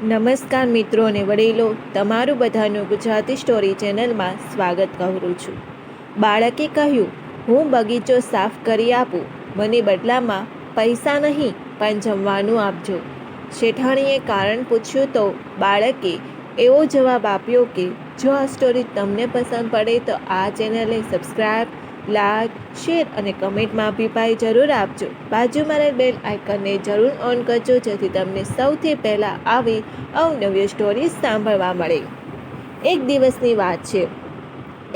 નમસ્કાર મિત્રો અને વડીલો, તમારું બધાનું ગુજરાતી સ્ટોરી ચેનલમાં સ્વાગત કરું છું. બાળકે કહ્યું, હું બગીચો સાફ કરી આપું, મને બદલામાં પૈસા નહીં પણ જમવાનું આપજો. શેઠાણીએ કારણ પૂછ્યું તો બાળકે એવો જવાબ આપ્યો કે જો આ સ્ટોરી તમને પસંદ પડે તો આ ચેનલને સબસ્ક્રાઈબ, લાઈક, શેર અને કમેન્ટમાં અભિપ્રાય જરૂર આપજો. બાજુમાં રહેલ બેલ આઇકનને જરૂર ઓન કરજો જેથી તમને સૌથી પહેલાં આવી અવનવી સ્ટોરી સાંભળવા મળે. એક દિવસની વાત છે.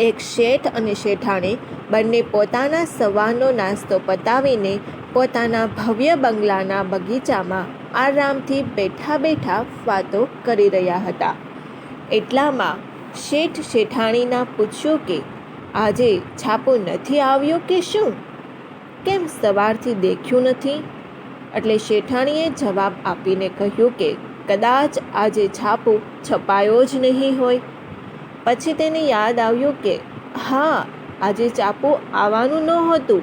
એક શેઠ અને શેઠાણી બંને પોતાના સવારનો નાસ્તો પતાવીને પોતાના ભવ્ય બંગલાના બગીચામાં આરામથી બેઠા બેઠા વાતો કરી રહ્યા હતા. એટલામાં શેઠ શેઠાણીના પૂછ્યું કે આજે છાપો નથી આવ્યો કે શું? કેમ સવારથી દેખ્યું નથી? એટલે શેઠાણીએ જવાબ આપીને કહ્યું કે કદાચ આજે છાપો છપાયો જ નહીં હોય. પછી તેને યાદ આવ્યું કે હા, આજે છાપો આવવાનું નહોતું.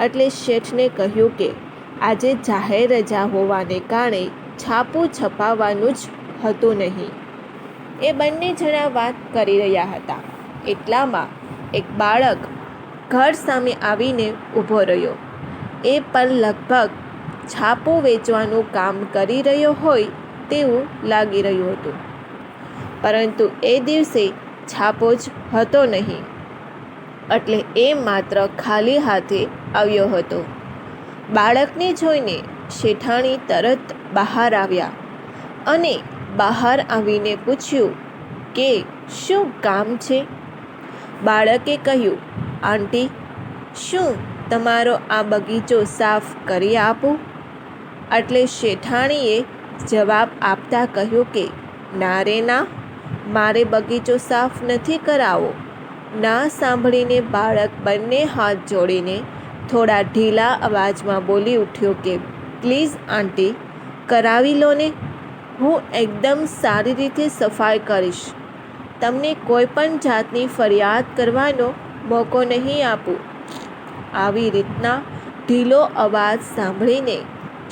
એટલે શેઠને કહ્યું કે આજે જાહેર રજા હોવાને કારણે છાપું છપાવવાનું જ હતું નહીં. એ બંને જણા વાત કરી રહ્યા હતા. એટલામાં એક બાળક ઘર સામે આવીને ઊભો રહ્યો. એ પણ લગભગ છાપો વેચવાનું કામ કરી રહ્યો હોય તેવું લાગી રહ્યું હતું. પરંતુ એ દિવસે છાપો જ હતો નહીં. એટલે એ માત્ર ખાલી હાથે આવ્યો હતો. બાળકને જોઈને શેઠાણી તરત બહાર આવ્યા અને બહાર આવીને પૂછ્યું કે શું કામ છે? બાળકે કહ્યું, આંટી, શું તમારો આ બગીચો સાફ કરી આપું? એટલે શેઠાણીએ જવાબ આપતા કહ્યું કે ના રે ના, મારે બગીચો સાફ નથી કરાવવો. ના સાંભળીને બાળક બંને હાથ જોડીને થોડા ઢીલા અવાજમાં બોલી ઉઠ્યો કે પ્લીઝ આંટી, કરાવી લો ને. હું એકદમ સારી રીતે સફાઈ કરીશ. તમને કોઈ પણ જાતની ફરિયાદ કરવાનો મોકો નહીં આપું. આવી રીતના ઢીલો અવાજ સાંભળીને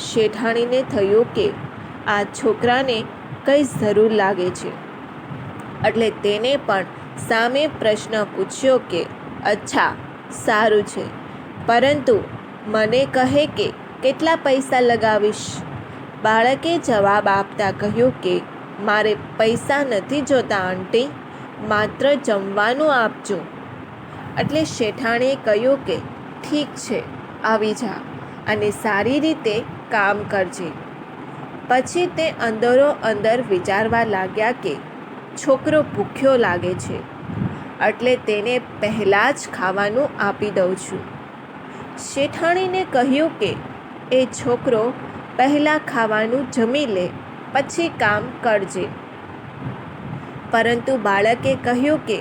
શેઠાણીને થયું કે આ છોકરાને કંઈ જરૂર લાગે છે. એટલે તેને પણ સામે પ્રશ્ન પૂછ્યો કે અચ્છા, સારું છે, પરંતુ મને કહે કે કેટલા પૈસા લગાવીશ? બાળકે જવાબ આપતા કહ્યું કે મારે પૈસા નથી જોતા આંટી, માત્ર જમવાનું આપજો. એટલે શેઠાણીએ કહ્યું કે ઠીક છે, આવી જા અને સારી રીતે કામ કરજે. પછી તે અંદરો અંદર વિચારવા લાગ્યા કે છોકરો ભૂખ્યો લાગે છે, એટલે તેને પહેલાં જ ખાવાનું આપી દઉં છું. શેઠાણીને કહ્યું કે એ છોકરો પહેલાં ખાવાનું જમી લે, પછી કામ કરજે. પરંતુ બાળકે કહ્યું કે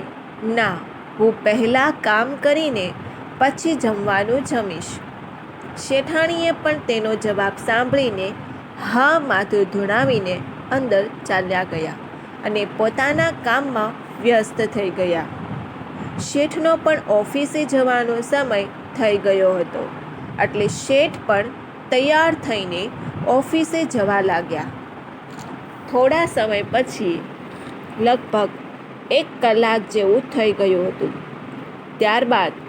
ના, હું પહેલાં કામ કરીને પછી જમવાનું જમીશ. શેઠાણીએ પણ તેનો જવાબ સાંભળીને હા માથું ધુણાવીને અંદર ચાલ્યા ગયા અને પોતાના કામમાં વ્યસ્ત થઈ ગયા. શેઠનો પણ ઓફિસે જવાનો સમય થઈ ગયો હતો. એટલે શેઠ પણ તૈયાર થઈને ઓફિસે જવા લાગ્યા. થોડા સમય પછી લગભગ 1 કલાક જેવું થઈ ગયું હતું. ત્યારબાદ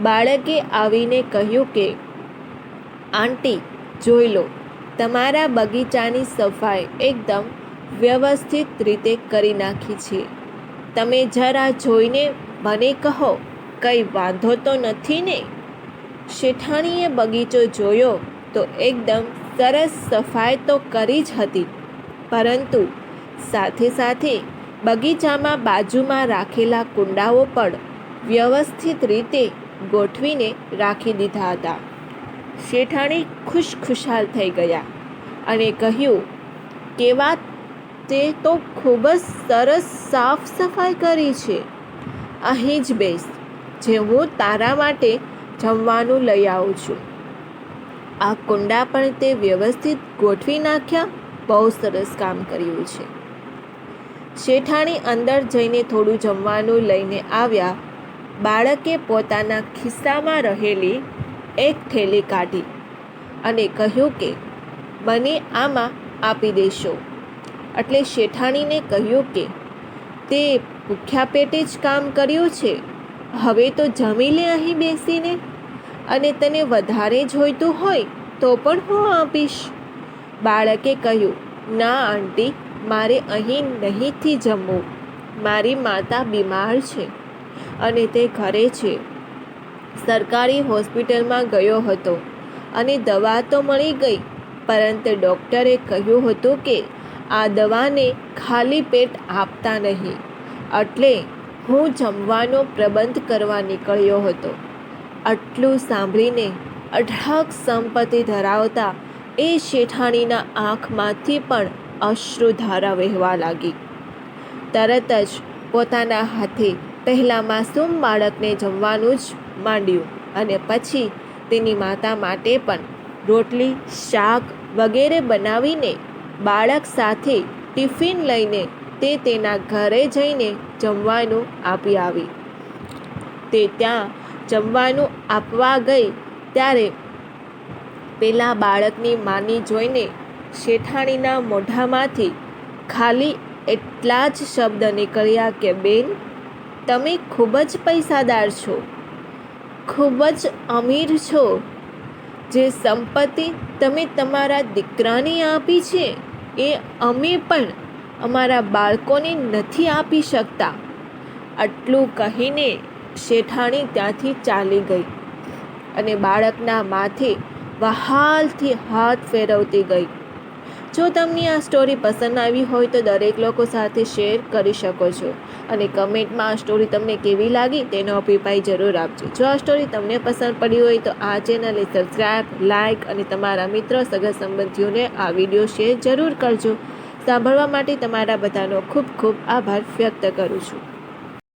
બાળકે આવીને કહ્યું કે આંટી, જોઈ લો, તમારા બગીચાની સફાઈ એકદમ વ્યવસ્થિત રીતે કરી નાખી છે. તમે જરા જોઈને મને કહો, કંઈ વાંધો તો નથી ને? શેઠાણીએ બગીચો જોયો તો એકદમ સરસ સફાઈ તો કરી જ હતી, પરંતુ સાથે સાથે બગીચામાં બાજુમાં રાખેલા કુંડાઓ પણ વ્યવસ્થિત રીતે ગોઠવીને રાખી દીધા હતા. શેઠાણી ખુશખુશાલ થઈ ગયા અને કહ્યું, કેવા, તે તો ખૂબ જ સરસ સાફ સફાઈ કરી છે. અહીં જ બેસ, જે હું તારા માટે જમવાનું લઈ આવું છું. આ કુંડા પણ તે વ્યવસ્થિત ગોઠવી નાખ્યા. બહુ સરસ કામ કર્યું છે. શેઠાણી અંદર જઈને થોડું જમવાનું લઈને આવ્યા. બાળકે પોતાના ખિસ્સામાં રહેલી એક થેલી કાઢી અને કહ્યું કે મને આમાં આપી દેશો. એટલે શેઠાણીને કહ્યું કે તે ભૂખ્યા પેટે જ કામ કર્યું છે, હવે તો જમી લે અહીં બેસીને, અને તને વધારે જોઈતું હોય તો પણ હું આપીશ. બાળકે કહ્યું, ના આંટી, મારે અહીં નહીંથી જમવું. મારી માતા બીમાર છે અને તે ઘરે છે. સરકારી હોસ્પિટલમાં ગયો હતો અને દવા તો મળી ગઈ, પરંતુ ડૉક્ટરે કહ્યું હતું કે આ દવાને ખાલી પેટ આપતા નહીં, એટલે હું જમવાનો પ્રબંધ કરવા નીકળ્યો હતો. આટલું સાંભળીને અઢળક સંપત્તિ ધરાવતા એ શેઠાણીના આંખમાંથી પણ અશ્રુધારા વહેવા લાગી. તરત જ પોતાના હાથે પહેલાં માસૂમ બાળકને જમવાનું જ માંડ્યું અને પછી તેની માતા માટે પણ રોટલી, શાક વગેરે બનાવીને બાળક સાથે ટિફિન લઈને તે તેના ઘરે જઈને જમવાનું આપી આવી. તે ત્યાં જમવાનું આપવા ગઈ ત્યારે પેલા બાળકની માની જોઈને શેઠાણીના મોઢામાંથી ખાલી એટલા જ શબ્દ નીકળ્યા કે બેન, તમે ખૂબ જ પૈસાદાર છો, ખૂબ જ અમીર છો. જે સંપત્તિ તમે તમારા દીકરાને આપી છે એ અમે પણ અમારા બાળકોને નથી આપી શકતા. આટલું કહીને શેઠાણી ત્યાંથી ચાલી ગઈ અને બાળકના માથે વહાલથી હાથ ફેરવતી ગઈ. જો તમને આ સ્ટોરી પસંદ આવી હોય તો દરેક લોકો સાથે શેર કરી શકો છો અને કમેન્ટમાં આ સ્ટોરી તમને કેવી લાગી તેનો અભિપ્રાય જરૂર આપજો. જો આ સ્ટોરી તમને પસંદ પડી હોય તો આ ચેનલને સબસ્ક્રાઈબ, લાઇક અને તમારા મિત્રો, સગા સંબંધીઓને આ વિડીયો શેર જરૂર કરજો. સાંભળવા માટે તમારા બધાનો ખૂબ ખૂબ આભાર વ્યક્ત કરું છું.